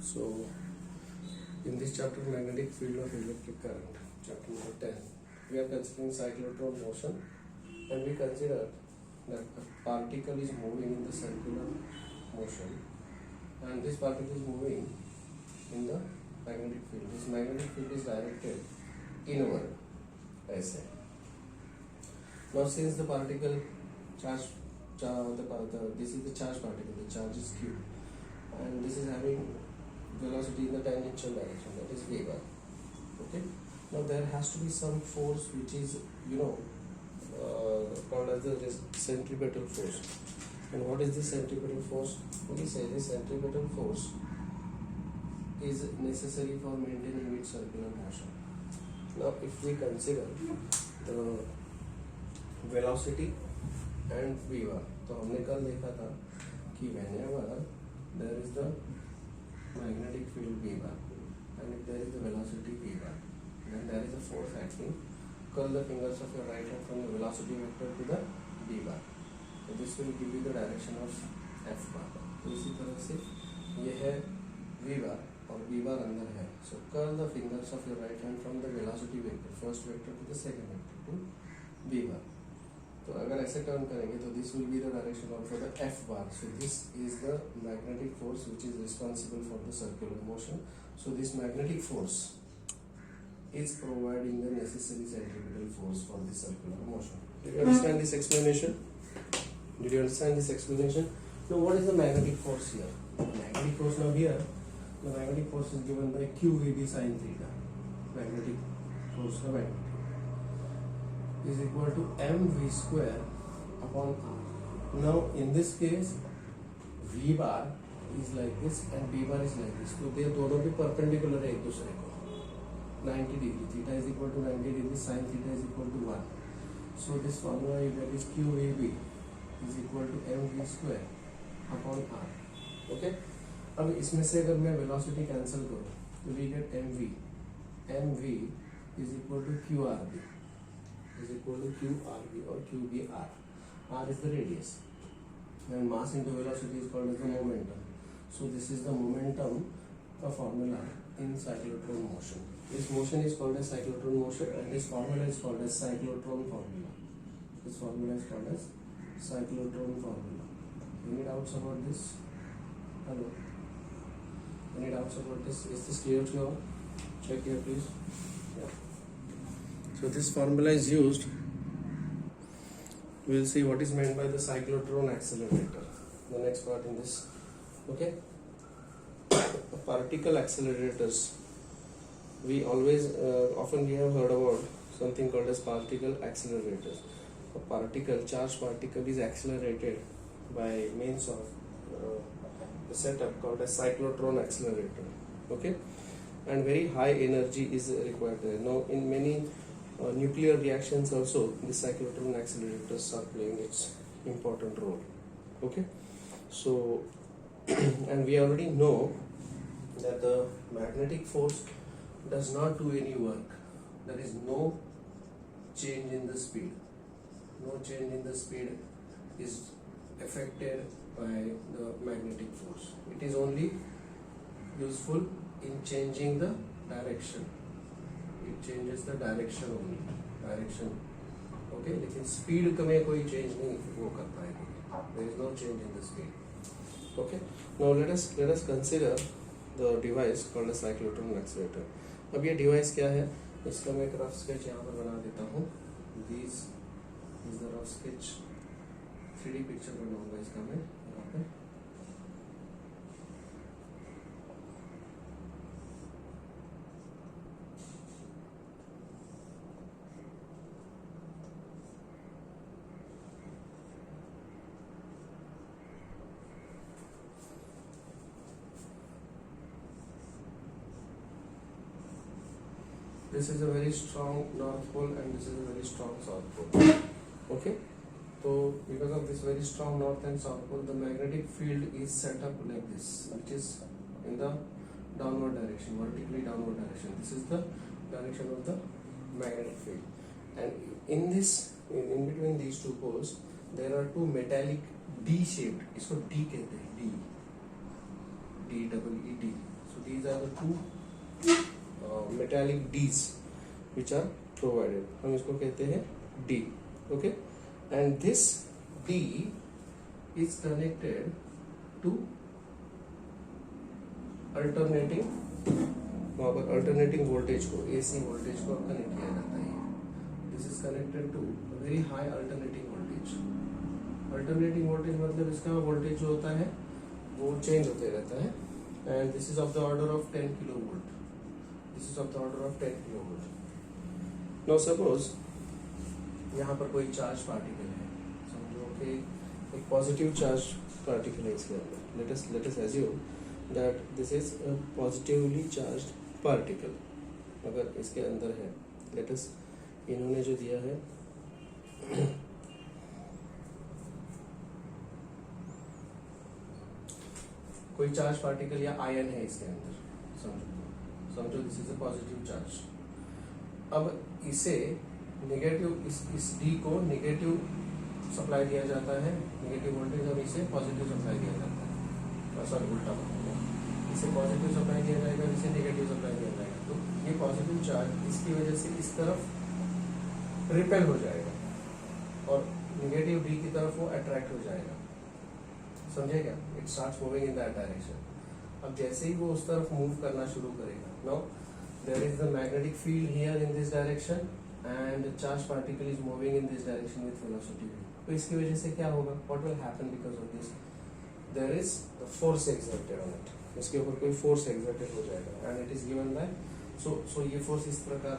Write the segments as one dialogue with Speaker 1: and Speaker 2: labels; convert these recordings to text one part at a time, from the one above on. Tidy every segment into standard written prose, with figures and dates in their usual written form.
Speaker 1: So, in this chapter, magnetic field of electric current, chapter number 10, we are considering cyclotron motion, and we consider that a particle is moving in the circular motion, and this particle is moving in the magnetic field. This magnetic field is directed inward, ऐसे. Now, since the particle this is the charge particle, the charge is q, and this is having velocity in the tangential direction, that is v bar. Okay. Now there has to be some force which is called as the centripetal force. And what is the centripetal force? We say the centripetal force is necessary for maintaining its circular motion. Now if we consider the velocity and v bar, तो हमने कल देखा था कि whenever there is the magnetic field v bar and if there is the velocity v bar, then there is a force acting. Curl the fingers of your right hand from the velocity vector to the v bar. So this will give you the direction of f bar. तो इसी तरह से ये है v bar और v bar अंदर है. So curl the fingers of your right hand from the velocity vector, first vector to the second vector to v bar. तो अगर ऐसे टर्न करेंगे तो this will be the direction of the F bar. So this is the magnetic force which is responsible for the circular motion. So this magnetic force is providing the necessary centripetal force for the circular motion. Did you understand this explanation? Did you understand this explanation? Now what is the magnetic force here? The magnetic force now here, the magnetic force is given by QVB sin theta. Magnetic force का magnetic is equal to mv square upon r. Now in this case v bar is like this and b bar is like this. तो ये दोनों भी perpendicular है एक दूसरे को 90 degree. Theta is equal to 90 degree, sin theta is equal to 1. So this formula you get is QVB is equal to mv square upon r. Okay. अब इसमें से अगर मैं velocity cancel करूँ तो we get mv is equal to qrb is equal to qrb or qbr. R is the radius and mass into velocity is called as the momentum. So this is the momentum formula in cyclotron motion. This motion is called as cyclotron motion and this formula is called as cyclotron formula. This formula is called as cyclotron formula. Any doubts about this? Hello? Any doubts about this? Is this clear to you all? Check here please. Yeah. So this formula is used. We will see what is meant by the cyclotron accelerator. The next part in this. Okay. Particle accelerators. We always often we have heard about something called as particle accelerators. A particle, charged particle, is accelerated by means of the setup called as cyclotron accelerator. Okay, and very high energy is required there. Now, in many nuclear reactions also, the cyclotron accelerators are playing its important role. Okay, so and we already know that the magnetic force does not do any work. There is no change in the speed. No change in the speed is affected by the magnetic force. It is only useful in changing the direction. It changes the direction only. Direction. Okay, लेकिन speed का में कोई change नहीं वो कर पाएगी. There is no change in the speed. Okay. Now let us consider the device called a cyclotron accelerator. अब ये डिवाइस क्या है? इसका मैं एक रफ स्केच यहाँ पर बना देता हूँ. This is the rough sketch. 3D picture बनाऊंगा इसका मैं यहाँ पे. This is a very strong north pole and this is a very strong south pole. Okay, so because of this very strong north and south pole, the magnetic field is set up like this, which is in the downward direction, vertically downward direction. This is the direction of the magnetic field, and in between these two poles there are two metallic D shaped, इसको D कहते हैं, D double E D. So these are the two metallic D's which are provided. हम इसको कहते हैं D. Okay, and this D is connected to alternating, वहाँ पर alternating voltage को, AC वोल्टेज को कनेक्ट किया जाता है. This is connected to very high alternating voltage. Alternating voltage मतलब इसका वोल्टेज जो होता है वो चेंज होते रहता है. And this is of the order of 10 kilo volt. This is of the order of 10 kilo volt. Now suppose यहाँ पर कोई चार्ज पार्टिकल है, समझो कि एक पॉजिटिव चार्ज पार्टिकल है इसके अंदर. Let us assume that this is a positively charged particle. अगर इसके अंदर है, let us, इन्होंने जो दिया है कोई चार्ज पार्टिकल या आयन है इसके अंदर, समझो this is a positive charge. अब इसे नेगेटिव, इस D को नेगेटिव सप्लाई दिया जाता है, नेगेटिव वोल्टेज, और इसे पॉजिटिव सप्लाई दिया जाता है. सॉरी, उल्टा बोला, इसे पॉजिटिव सप्लाई दिया जाएगा, इसे नेगेटिव सप्लाई दिया जाएगा. तो ये पॉजिटिव चार्ज इसकी वजह से इस तरफ रिपेल हो जाएगा और नेगेटिव D की तरफ वो अट्रैक्ट हो जाएगा. समझेगा? It starts moving in that direction. अब जैसे ही वो उस तरफ मूव करना शुरू करेगा, now there is the magnetic field here in this direction and charge particle is moving in this direction with velocity v. तो इसकी वजह से क्या होगा? What will happen because of this? There is the force exerted on it. इसके ऊपर कोई force exerted हो जाएगा and it is given by, so ये फोर्स इस प्रकार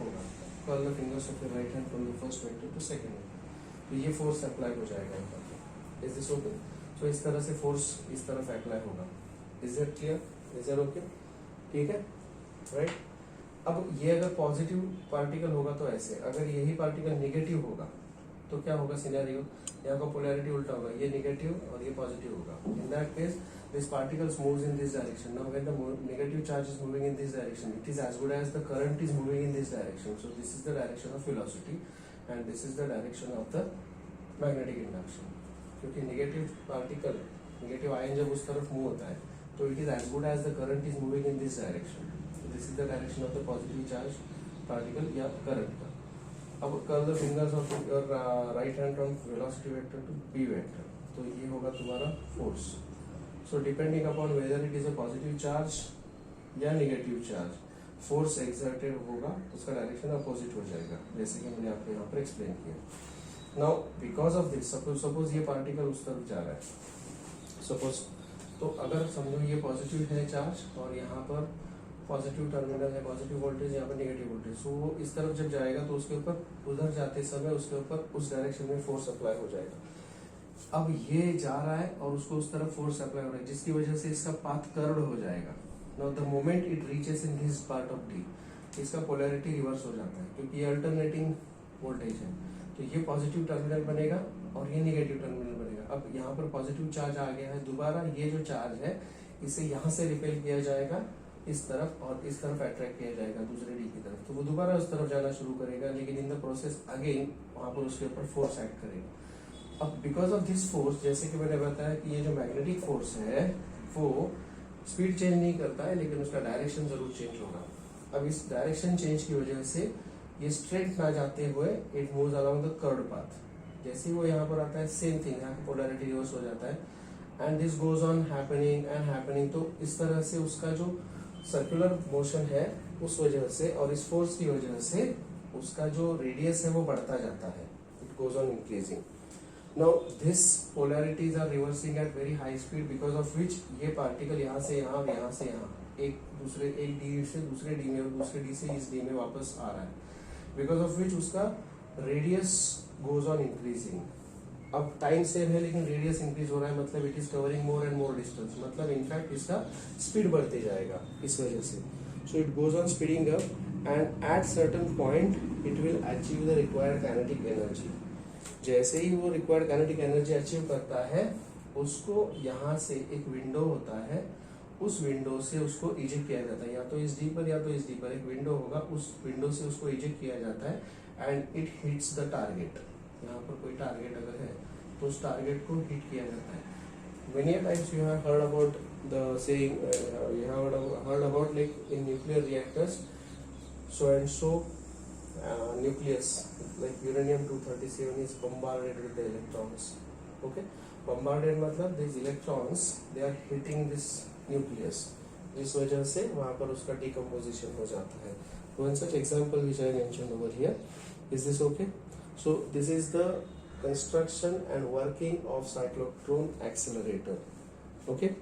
Speaker 1: होगा. Curl the fingers of your right hand from the first vector to second vector. तो ये फोर्स अप्लाई हो जाएगा यहाँ पर. Is this okay? सो इस तरह से फोर्स इस तरफ अप्लाई होगा. Is that clear? Is that okay? ठीक है, राइट. अब ये अगर पॉजिटिव पार्टिकल होगा तो ऐसे, अगर यही पार्टिकल नेगेटिव होगा तो क्या होगा सिनेरियो? यहाँ का पोलैरिटी उल्टा होगा, ये नेगेटिव और ये पॉजिटिव होगा. In that case this particles moves in this direction. Now when the negative charge is moving in this direction, it is as good as the current is moving in this direction. So this is the direction of velocity and this is the direction of the magnetic induction. क्योंकि negative particle, negative ion जब उस तरफ move होता है तो it is as good as the current is moving in this direction. So this is the direction of the positively charged particle या current का. अब curl the fingers of your right hand from velocity vector to b vector. तो ये होगा तुम्हारा force. So depending upon whether it is a positive charge या negative charge, force exerted होगा, उसका डायरेक्शन अपोजिट हो जाएगा, जैसे कि मैंने आपको यहाँ पर एक्सप्लेन किया. Now because of this, suppose ये पार्टिकल उस तरफ जा रहा है, सपोज, तो अगर समझो ये पॉजिटिव है चार्ज और यहाँ पर पॉजिटिव टर्मिनल है, पॉजिटिव वोल्टेज, यहाँ पर नेगेटिव वोल्टेज, सो वो इस तरफ जब जाएगा तो उसके ऊपर, उधर जाते समय उसके ऊपर उस डायरेक्शन में फोर्स अप्लाई हो जाएगा. अब ये जा रहा है और उसको उस तरफ फोर्स अप्लाई हो रहा है, जिसकी वजह से इसका पाथ कर्व्ड हो जाएगा. Now the moment it reaches in this part of D, इसका पोलैरिटी रिवर्स हो जाता है क्योंकि ये अल्टरनेटिंग वोल्टेज है. तो ये पॉजिटिव टर्मिनल बनेगा और ये नेगेटिव टर्मिनल बनेगा. अब यहाँ पर पॉजिटिव चार्ज आ गया है, दोबारा ये जो चार्ज है इसे यहाँ से रिपेल किया जाएगा इस तरफ और इस तरफ अट्रैक्ट किया जाएगा दूसरे D की तरफ. तो वो दोबारा उस तरफ जाना शुरू करेगा, लेकिन इन द प्रोसेस अगेन वहाँ पर उसके ऊपर फोर्स एक्ट करेगा. अब बिकॉज ऑफ दिस फोर्स, जैसे कि मैंने बताया कि ये जो मैग्नेटिक फोर्स है वो स्पीड चेंज नहीं करता है, लेकिन उसका डायरेक्शन जरूर चेंज होगा. अब इस डायरेक्शन चेंज की वजह से ये स्ट्रेट ना जाते हुए it moves along the curved path. जैसे ही वो यहाँ पर आता है, सेम थिंग, यहाँ पर पोलैरिटी रिवर्स हो जाता है and this goes on happening and happening. तो इस तरह से उसका जो सर्कुलर मोशन है उस वजह से और इस फोर्स की वजह से उसका जो रेडियस है वो बढ़ता जाता है. It goes on increasing. Now this polarities are reversing at very high speed because of which ये पार्टिकल यहाँ से यहाँ और यहाँ से यहाँ एक D से दूसरे D में और दूसरे D से इस D में वापस आ रहा है. Because of which उसका radius goes on increasing. अब टाइम सेम है लेकिन रेडियस इंक्रीज हो रहा है, मतलब it is covering more and more distance, मतलब इनफैक्ट इसका स्पीड बढ़ते जाएगा इस वजह से. So it goes on speeding up and at certain point it will achieve the required kinetic energy. जैसे ही वो रिक्वायर्ड काइनेटिक एनर्जी अचीव करता है, उसको यहाँ से एक विंडो होता है, उस विंडो से उसको इजेक्ट किया जाता है, या तो इस डी पर या तो इस डी पर एक विंडो होगा, उस विंडो से उसको इजेक्ट किया जाता है and it hits the target. यहाँ पर कोई टारगेट अगर है तो उस टारगेट को हिट किया जाता है. Many times you have heard about the saying, you have heard out like in nuclear reactors, so and so nucleus like uranium 237 is bombarded with the electrons. Okay, bombarded मतलब these electrons they are hitting this nucleus, जिस वजह से वहाँ पर उसका decomposition हो जाता है. One such example which I mentioned over here. Is this okay? So this is the construction and working of cyclotron accelerator. Okay,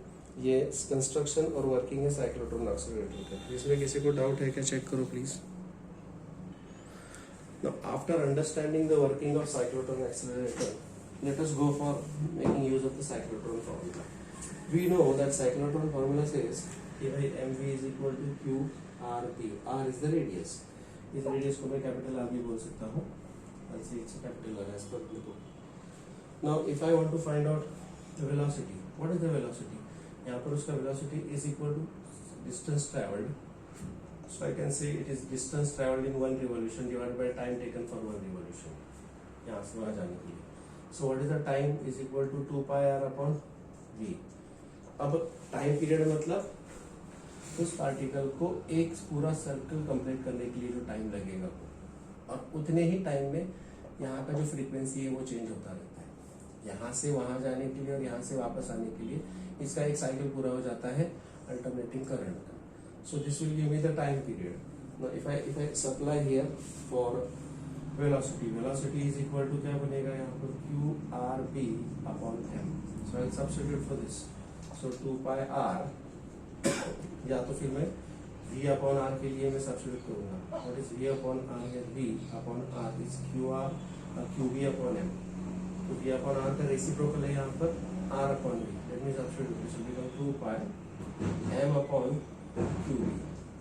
Speaker 1: ये कंस्ट्रक्शन और वर्किंग है साइक्लोट्रॉन एक्सेलरेटर का. इसमें किसी को डाउट है क्या? चेक करो please. Now after understanding the working of cyclotron accelerator, let us go for making use of the cyclotron formula. We know that cyclotron formula says कि भाई mv is equal to q r p. R is the radius. इस radius को मैं capital R भी बोल सकता हूँ. ऐसे it's a capital R as per the book. Now if I want to find out the velocity, what is the velocity? यहाँ पर उसका velocity is equal to distance traveled. So I can say it is distance traveled in one revolution divided by time taken for one revolution. यहाँ से वहाँ जाने के लिए. So what is the time is equal to 2 pi r upon v. अब time period मतलब उस particle को एक पूरा सर्कल कंप्लीट करने के लिए जो टाइम लगेगा और उतने ही टाइम में यहाँ का जो फ्रीक्वेंसी है वो चेंज होता रहता है. यहाँ से वहाँ जाने के लिए और यहाँ से वापस आने के लिए इसका एक साइकिल पूरा हो जाता है अल्टरनेटिंग करंट का. So this will give me the time period. Now if I supply here for velocity, velocity is equal to क्या बनेगा यहाँ पर q r b upon m. So I'll substitute for this. So 2 pi r या तो फिर मैं v upon r के लिए मैं substitute करूँगा. What is v upon r है? v upon r is q r q v upon m. तो v upon r का रेसिप्रोकल है यहाँ पर r upon v. Let me substitute. This will become 2 pi m upon QV.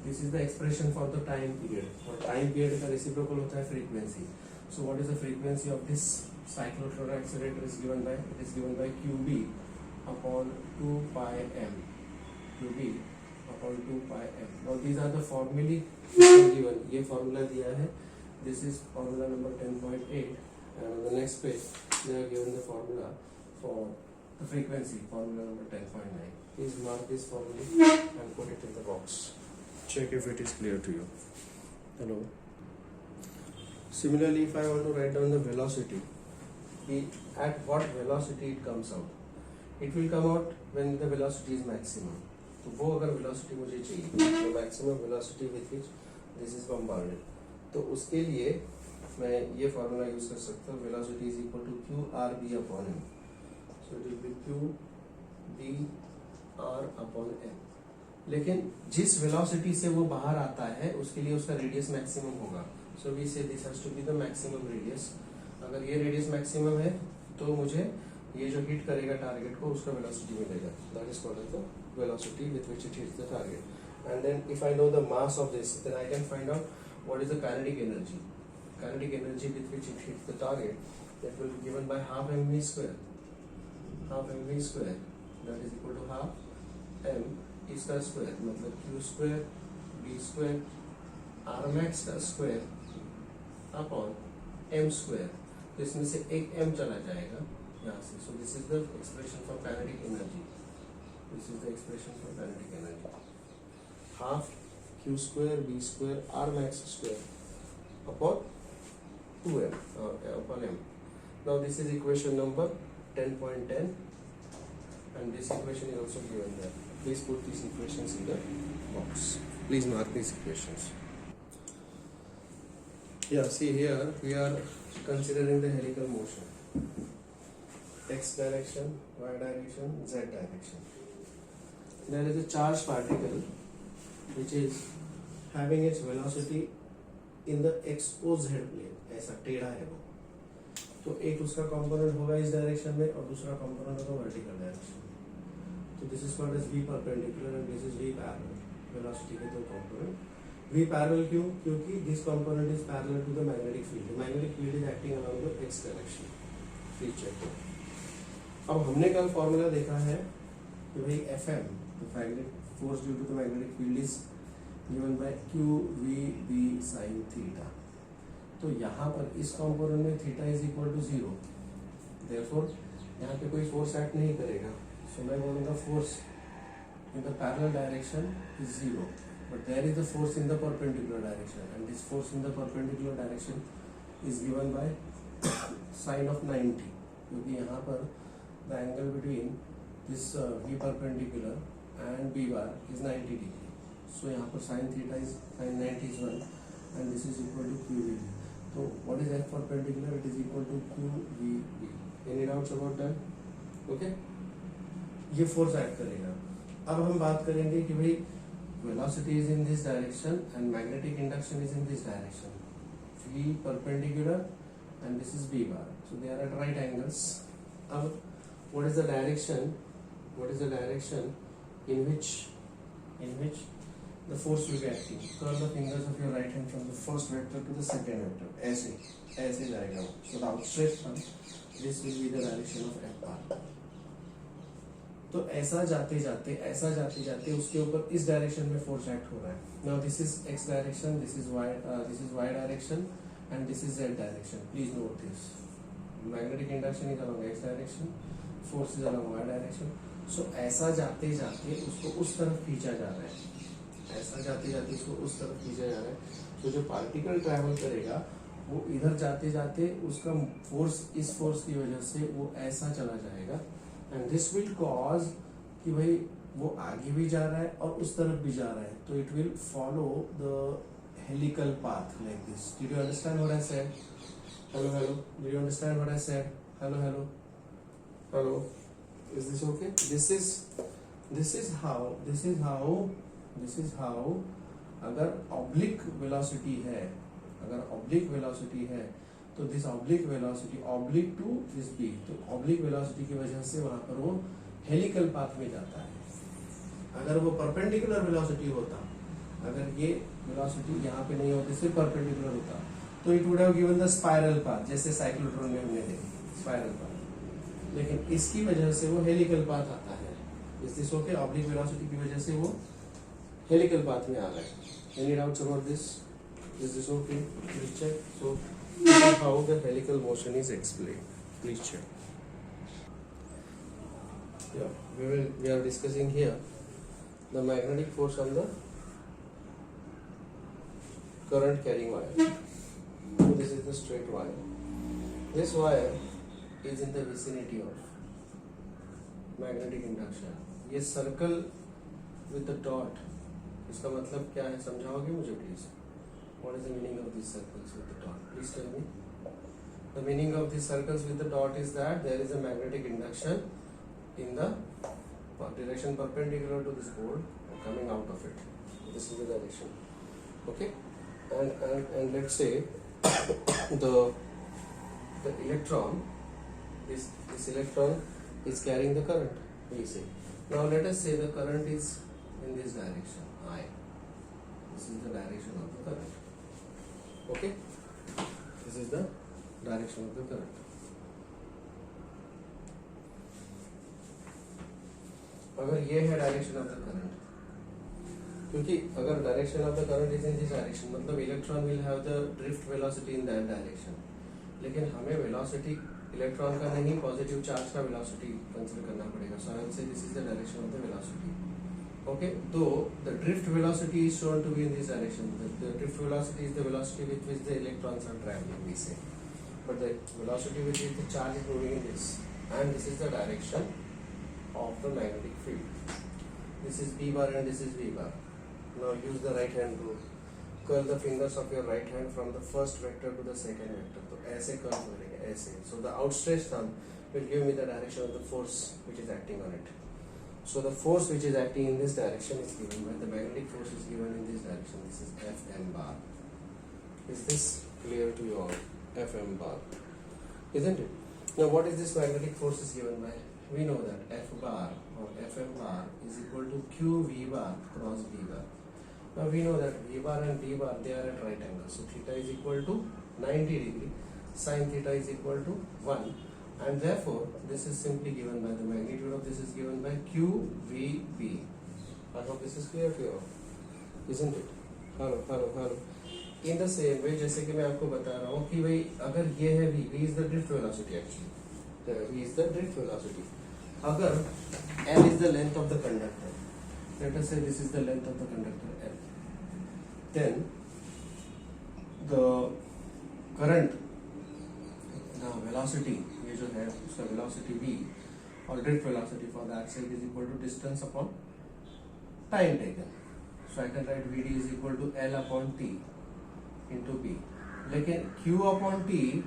Speaker 1: This is the expression for the time period. For time period का reciprocal होता है frequency. So what is the frequency of this cyclotron accelerator is given by? It is given by QB upon 2 pi m. QB upon 2 pi m. Now these are the formulae given. ये formula दिया है. This is formula number 10.8 and on the next page they are given the formula for the frequency, formula number 10.9. Please mark this formula and put it in the box. Check if it is clear to you. Hello. Similarly, if I want to write down the velocity, at what velocity it comes out? It will come out when the velocity is maximum. तो वो अगर velocity मुझे चाहिए, तो maximum velocity with which this is bombarded, तो उसके लिए मैं ये formula use कर सकता हूँ. Velocity is equal to q r b upon m. So it will be q b r upon m. लेकिन जिस वेलोसिटी से वो बाहर आता है उसके लिए उसका रेडियस मैक्सिमम होगा. So we say this has to be the maximum radius. अगर ये रेडियस मैक्सिमम है तो मुझे ये जो हिट करेगा टारगेट को उसका वेलोसिटी मिलेगा. That is called as the velocity with which it hits the target. And then if I know the mass of this then I can find out what is the kinetic energy. Kinetic energy with which it hits the target that will be given by half mv square. Half mv square that is equal to half m इसका square मतलब q square b square r max का square upon m square. तो इसमें से एक m चला जाएगा यहाँ से. So this is the expression for kinetic energy. This is the expression for kinetic energy. Half q square b square r max square upon 2m upon m. Now this is equation number 10.10 and this equation is also given there. Please put these equations in the box. Please mark these equations. Yeah, see here we are considering the helical motion. X direction, Y direction, Z direction. There is a charged particle which is having its velocity in the exposed z plane. ऐसा टेढ़ा है वो. तो एक उसका component होगा इस direction में और दूसरा कंपोनेंट होगा वर्टिकल डायरेक्शन में. तो this is called as v perpendicular and this is v parallel. Velocity के दो कंपोनेंट. v पैरेलल क्यों? क्योंकि this component is parallel to the magnetic field. Magnetic field is acting along the x direction. Please check. अब हमने कल formula देखा है कि भाई Fm the magnetic force due to the magnetic field is given by q v b sin theta. तो यहाँ पर इस कंपोनेंट में theta is equal to 0. Therefore यहाँ पे कोई फोर्स एक्ट नहीं करेगा. सो मैं बोलूँगा force in the parallel direction is 0. but there is a force in the perpendicular direction, and this force in the perpendicular direction is given by sine of 90, क्योंकि यहाँ पर the angle between this V perpendicular and B bar is 90 degree. So यहाँ पर sin theta is sin 90 is 1 and this is equal to QVB. So what is F perpendicular? It is equal to QVB. Any doubts about that? Okay? ये force act करेगा. अब हम बात करेंगे कि भाई velocity is in this direction and magnetic induction is in this direction. V perpendicular and this is B bar. So they are at right angles. अब what is the direction? What is the direction in which the force will be acting? Curl the fingers of your right hand from the first vector to the second vector. ऐसे जाएगा वो. So the outstretched thumb, this will be the direction of F bar. तो ऐसा जाते जाते उसके ऊपर इस डायरेक्शन में फोर्स एक्ट हो रहा है. Now this is x direction, this is y direction and this is z direction. Please note this. Magnetic induction is along x direction, force is along y direction. So ऐसा जाते जाते उसको उस तरफ खींचा जा रहा है. ऐसा जाते जाते उसको उस तरफ खींचा जा रहा है. तो जो पार्टिकल ट्रैवल करेगा वो इधर जाते जाते उसका फोर्स, इस फोर्स की वजह से वो ऐसा चला जाएगा. एंड दिस विल कॉज कि भाई वो आगे भी जा रहा है और उस तरफ भी जा रहा है. तो it will follow the helical path like this. Did you understand what I said? Hello hello, did you understand what I said? Hello hello hello, is this okay? This is how अगर oblique velocity है तो this oblique velocity oblique to this B, तो oblique velocity की वजह से वहां पर वो हेलिकल पाथ में जाता है. अगर वो परपेंडिकुलर वेलोसिटी होता, अगर ये वेलोसिटी यहाँ पे नहीं होती, सिर्फ परपेंडिकुलर होता, तो it would have given the spiral path, जैसे साइक्लोट्रॉन में हमने देखा स्पाइरल पाथ. लेकिन इसकी वजह से वो हेलिकल पाथ आता है. Is this okay? Oblique velocity की वजह से वो हेलिकल पाथ में आ रहा है. Any doubts about this? Is this okay? Please check. So this is how the helical motion is explained. Please check. Yeah, we are discussing here the magnetic force on the current carrying wire. So this is the straight wire. This wire is in the vicinity of magnetic induction. ये circle with the dot, इसका मतलब क्या है समझाओगे मुझे please? What is the meaning of these circles with the dot? Please tell me. The meaning of these circles with the dot is that there is a magnetic induction in the direction perpendicular to this pole coming out of it. This is the direction. Okay? And let's say the electron, this electron is carrying the current, we say. Now let us say the current is in this direction, I. This is the direction of the current. Okay, this is the direction of the current. अगर ये है direction of the current, क्योंकि अगर direction of the current is in this direction मतलब electron will have the drift velocity in that direction. लेकिन हमें velocity electron का नहीं, पॉजिटिव चार्ज का वेलोसिटी कंसीडर करना पड़ेगा. So I will say this is the direction of the velocity. Okay, though the drift velocity is shown to be in this direction. The drift velocity is the velocity with which the electrons are traveling, we say. But the velocity with which the charge is moving in this, and this is the direction of the magnetic field. This is B bar and this is V bar. Now use the right hand rule. Curl the fingers of your right hand from the first vector to the second vector. तो ऐसे curl करेंगे, ऐसे. So the outstretched thumb will give me the direction of the force which is acting on it. So the force which is acting in this direction is given by the magnetic force is given in this direction. This is Fm bar. Is this clear to you all? Fm bar, isn't it? Now what is this magnetic force is given by? We know that F bar or Fm bar is equal to Q V bar cross B bar. Now we know that V bar and B bar, they are at right angles. So theta is equal to 90 degree. Sin theta is equal to 1. And therefore, this is simply given by the magnitude of this is given by QVB. I hope this is clear to you all, isn't it? Hello. In the same way, जैसे कि मैं आपको बता रहा हूँ कि भाई अगर ये है V is the drift velocity actually. V is the drift velocity. अगर L is the length of the conductor. Let us say this is the length of the conductor L. then the current, the velocity, ये जो है उसका velocity v और drift velocity for the axle is equal to distance upon time taken. So I can write Vd is equal to L upon T into B. लेकिन Q upon T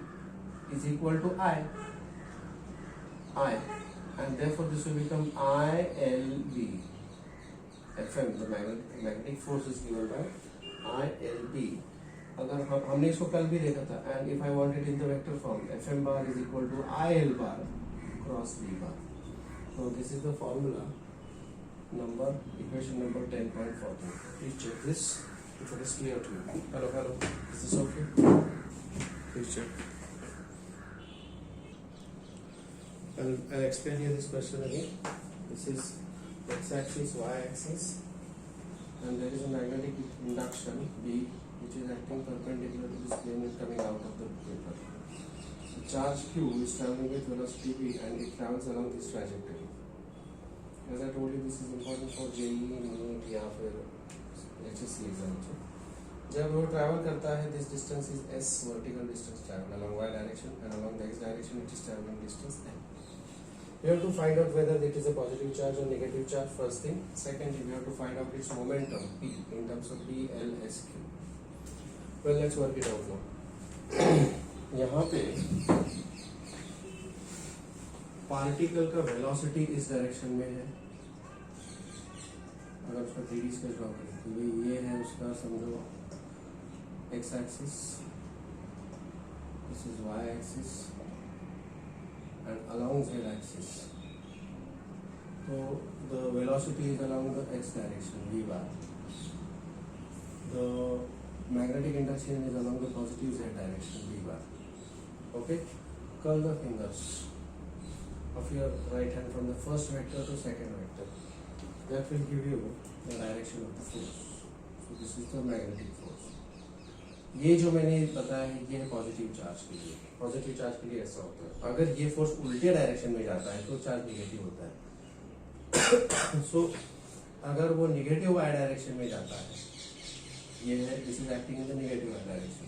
Speaker 1: is equal to I, and therefore this will become ILB. Fm, the magnetic force is given by ILB. अगर हमने इसको कल भी देखा था, and if I want it in the vector form, Fm bar is equal to IL bar cross V bar. So this is the formula number, equation number 10.14. Please check this if it is clear to you. Hello, is this okay? Please check. I'll explain you this question again. This is x-axis, y-axis, and there is a magnetic induction B which is acting perpendicular to this plane and coming out of the paper. The charge Q is traveling with velocity v and it travels along this trajectory. As I told you, this is important for JEE, NEET या फिर HSC exam. जब वो travel करता है, this distance is s, vertical distance travel along y direction, and along the x direction it is traveling distance n. You have to find out whether it is a positive charge or negative charge, first thing. Secondly, we have to find out its momentum P in terms of P, L, S, Q. Well, let's work it out now. यहाँ पे particle का velocity इस direction में है. अगर उसका 3D sketch draw करें तो ये है उसका, समझो x axis, this is y axis, and along z axis. So the velocity is along the x direction, v bar. The magnetic induction is along the positive z direction, v bar. Okay? Curl the fingers of your right hand from the first vector to second vector. That will give you the direction of the force. So this is the magnetic force. ये जो मैंने बताया है ये है positive charge के लिए. Positive charge के लिए ऐसा होता है. अगर ये फोर्स उल्टे डायरेक्शन में जाता है तो चार्ज निगेटिव होता है. सो अगर वो निगेटिव वाई डायरेक्शन में जाता है, ये है, this is acting in the negative Y direction.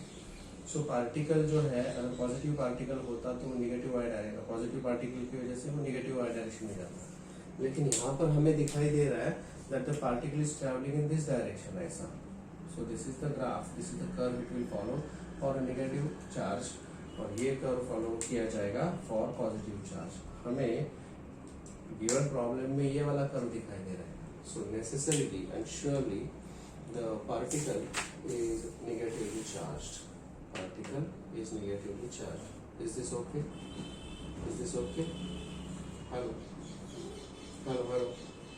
Speaker 1: So particle जो है, अगर पॉजिटिव पार्टिकल होता तो वो negative Y direction, positive particle की वजह से वो निगेटिव वाई डायरेक्शन में जाता है. लेकिन यहाँ पर हमें दिखाई दे रहा है that the particle is travelling in this direction, ऐसा. So this is the graph, this is the curve it will follow for a negative charge, और ये curve follow किया जाएगा for positive charge. हमें given problem में ये वाला curve दिखाई दे रहा है. So necessarily and surely the particle is negatively charged. Particle is negatively charged. Is this okay? Is this okay? Hello.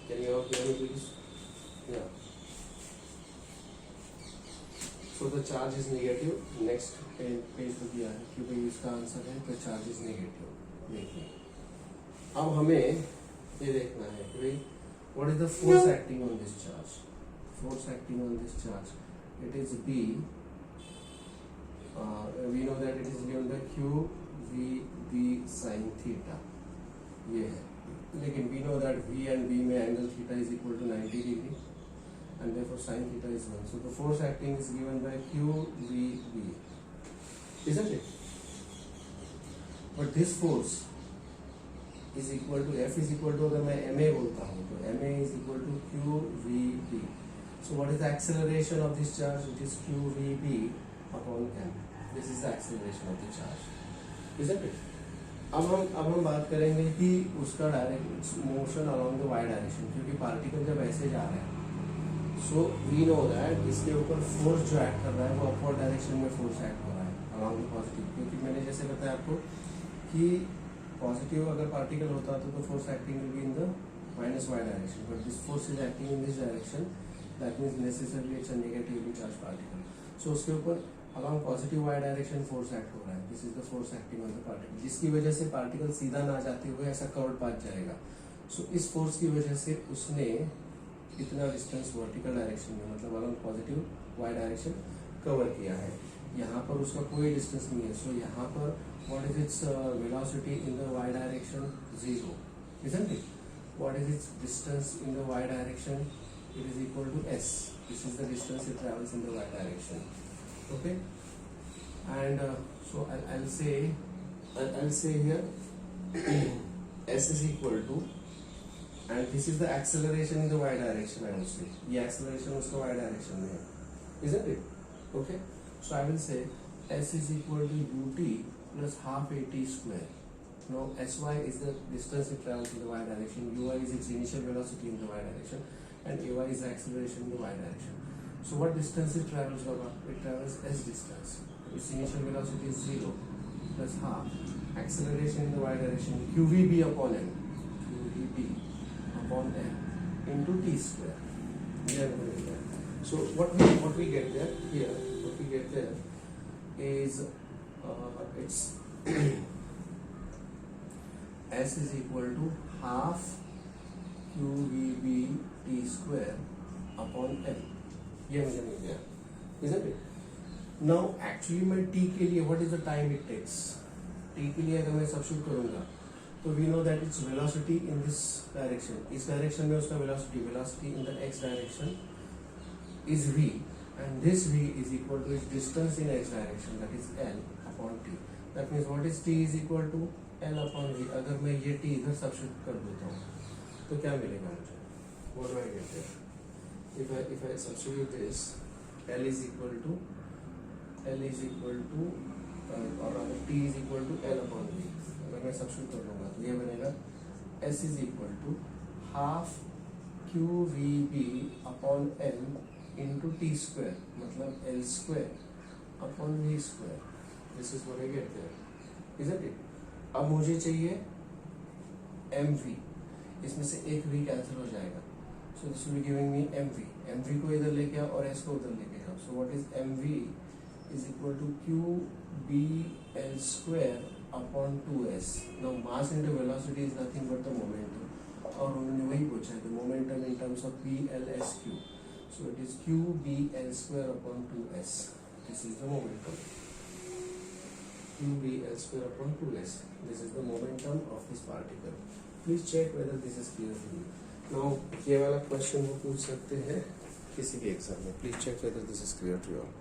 Speaker 1: Can you all hear me please? Yeah. So the charge is negative. Next page पे दिया है कि भाई इसका answer है तो charge is negative. देखिए अब हमें ये देखना है कि भाई what is the force acting on this charge. Force acting on this charge, it is B. We know that it is given by Q V B sin theta. ये है, लेकिन we know that V and B में angle theta is equal to 90 degree and therefore sin theta is 1. So the force acting is given by QVB, isn't it? But this force is equal to F is equal to, अगर मैं ma बोलता हूँ तो ma is equal to QVB. So what is the acceleration of this charge? It is QVB upon m. This is the acceleration of the charge, isn't it? अब हम बात करेंगे कि उसका direct motion along the Y direction, क्योंकि particle जब ऐसे जा रहे हैं. सो वी नो दैट इसके ऊपर फोर्स जो एक्ट कर रहा है वो अपवर्ड डायरेक्शन में फोर्स एक्ट हो रहा है अलॉन्ग द पॉजिटिव, क्योंकि मैंने जैसे बताया आपको कि पॉजिटिव अगर पार्टिकल होता तो force acting will be in the minus y direction, but this force is acting in this direction, that means necessarily it's a negatively charge particle. So उसके ऊपर along positive Y direction force act हो रहा है. This is the force acting on the particle, जिसकी वजह से particle सीधा ना जाते हुए ऐसा कर्व्ड पाथ जाएगा. सो इस फोर्स की वजह से उसने इतना डिस्टेंस वर्टिकल डायरेक्शन में, मतलब along positive Y direction cover किया है. यहाँ पर उसका कोई डिस्टेंस नहीं है. सो यहाँ पर what is its velocity in the Y direction? 0, isn't it? What is its distance in the y direction? it is equal to s. This is the distance it travels in the y direction. Okay, and so I'll say here s is equal to, and this is the acceleration in the y direction. I will say ये acceleration उसका y direction में है, isn't it? Okay, so I will say s is equal to ut plus half at square. Now sy is the distance it travels in the y direction, uy is its initial velocity in the y direction, and ay is the acceleration in the y direction. So what distance it travels over? It travels s distance. Its initial velocity is 0 plus half acceleration in the y direction qvb upon m, qvb upon m into t square. So what we get there here, what we get there is it's s is equal to half qvb t square upon m. ये मुझे मिल गया, isn't it? Now actually मैं t के लिए what is the time it takes? t के लिए अगर मैं substitute करूँगा तो we know that its velocity in this direction, इस direction में उसका velocity in the x direction is v, and this v is equal to its distance in x direction, that is l upon t. That means what is t is equal to l upon v. अगर मैं ये t इधर substitute कर देता हूँ तो क्या मिलेगा मुझे? What do I get there? If I substitute this, l is equal to or rather t is equal to l upon v. अगर मैं substitute कर लूँगा तो ये बनेगा s is equal to half qvb upon l into t square, मतलब l square upon v square. This is what I get there, isn't it? अब मुझे चाहिए mv, इसमें से एक v कैंसिल हो जाएगा, so this will be giving me mv को इधर लेके आओ और s को उधर लेके जाओ. So what is mv is equal to qbl square upon 2s. Now mass into velocity is nothing but the momentum, और उन्होंने वही पूछा है, the momentum in terms of plsq. So it is qbl square upon 2s. This is the momentum. qbl square upon 2s. This is the momentum of this particle. Please check whether this is clear to you. Now ये वाला question वो पूछ सकते हैं किसी भी exam में. Please check whether this is clear to you all.